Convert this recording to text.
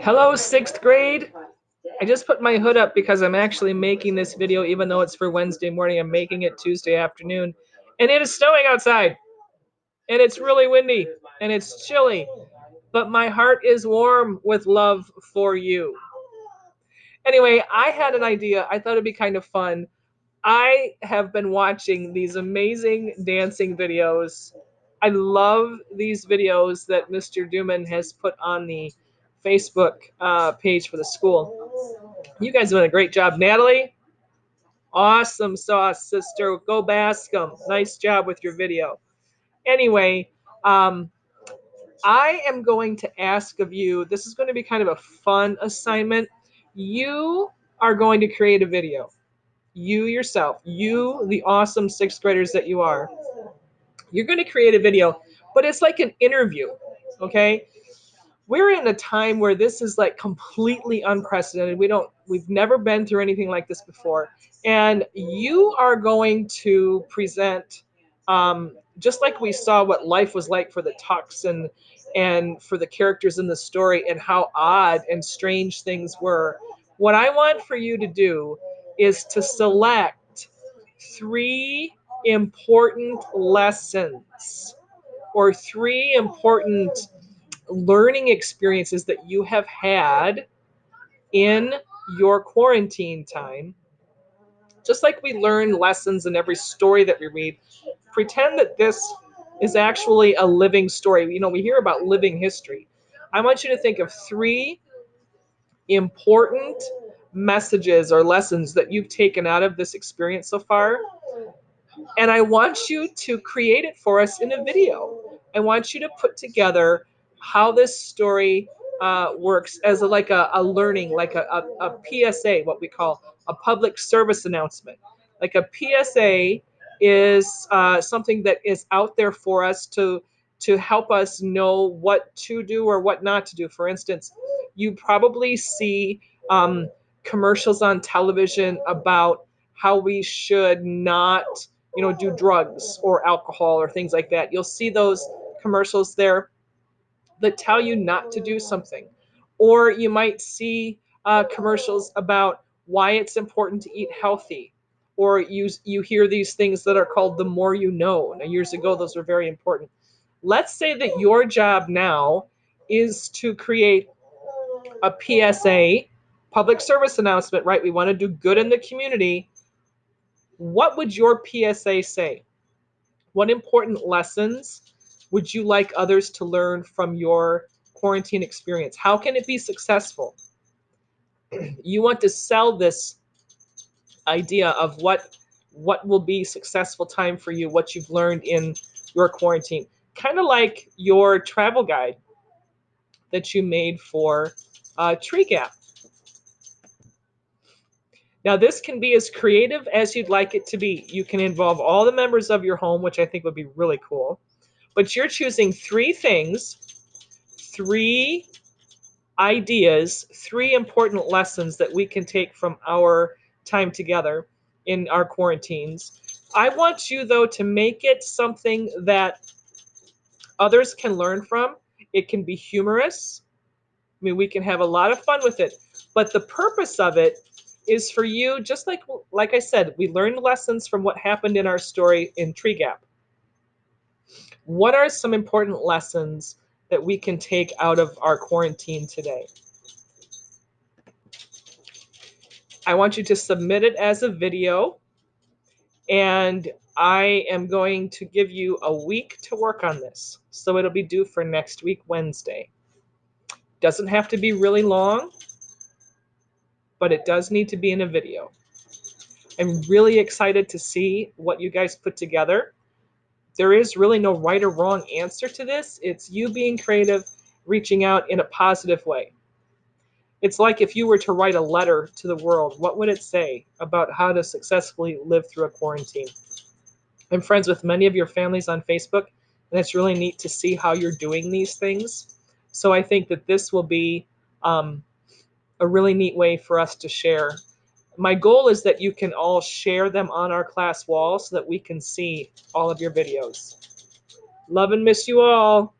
Hello, sixth grade. I just put my hood up because I'm actually making this video, even though it's for Wednesday morning. I'm making it Tuesday afternoon, and it is snowing outside, and it's really windy, and it's chilly, but my heart is warm with love for you. Anyway, I had an idea. I thought it'd be kind of fun. I have been watching these amazing dancing videos. I love these videos that Mr. Duman has put on the Facebook page for the school. You guys are doing a great job. Natalie, awesome sauce, sister. Go Bascom. Nice job with your video. Anyway, um, I am going to ask of you, this is going to be kind of a fun assignment. You are going to create a video. You yourself, you, the awesome sixth graders that you are, you're going to create a video, but it's like an interview, okay? We're in a time where this is like completely unprecedented. We've never been through anything like this before. And you are going to present, just like we saw what life was like for the Tucks and for the characters in the story and how odd and strange things were. What I want for you to do is to select three important lessons or three important learning experiences that you have had in your quarantine time. Just like we learn lessons in every story that we read, pretend that this is actually a living story. You know, we hear about living history. I want you to think of three important messages or lessons that you've taken out of this experience so far. And I want you to create it for us in a video. I want you to put together how this story works as a learning, like a PSA, what we call a public service announcement. Like a PSA is something that is out there for us to help us know what to do or what not to do. For instance, you probably see commercials on television about how we should not do drugs or alcohol or things like that. You'll see those commercials there that tell you not to do something. Or you might see commercials about why it's important to eat healthy. Or you hear these things that are called the more you know. Now, years ago, those were very important. Let's say that your job now is to create a PSA, public service announcement, right? We want to do good in the community. What would your PSA say? What important lessons would you like others to learn from your quarantine experience? How can it be successful? You want to sell this idea of what will be successful time for you, what you've learned in your quarantine. Kind of like your travel guide that you made for Tree Gap. Now, this can be as creative as you'd like it to be. You can involve all the members of your home, which I think would be really cool. But you're choosing three things, three ideas, three important lessons that we can take from our time together in our quarantines. I want you, though, to make it something that others can learn from. It can be humorous. I mean, we can have a lot of fun with it. But the purpose of it is for you, just like I said, we learned lessons from what happened in our story in Tree Gap. What are some important lessons that we can take out of our quarantine today? I want you to submit it as a video, and I am going to give you a week to work on this. So it'll be due for next week, Wednesday. Doesn't have to be really long, but it does need to be in a video. I'm really excited to see what you guys put together. There is really no right or wrong answer to this. It's you being creative, reaching out in a positive way. It's like if you were to write a letter to the world, what would it say about how to successfully live through a quarantine? I'm friends with many of your families on Facebook, and it's really neat to see how you're doing these things. So I think that this will be a really neat way for us to share. My goal is that you can all share them on our class wall so that we can see all of your videos. Love and miss you all.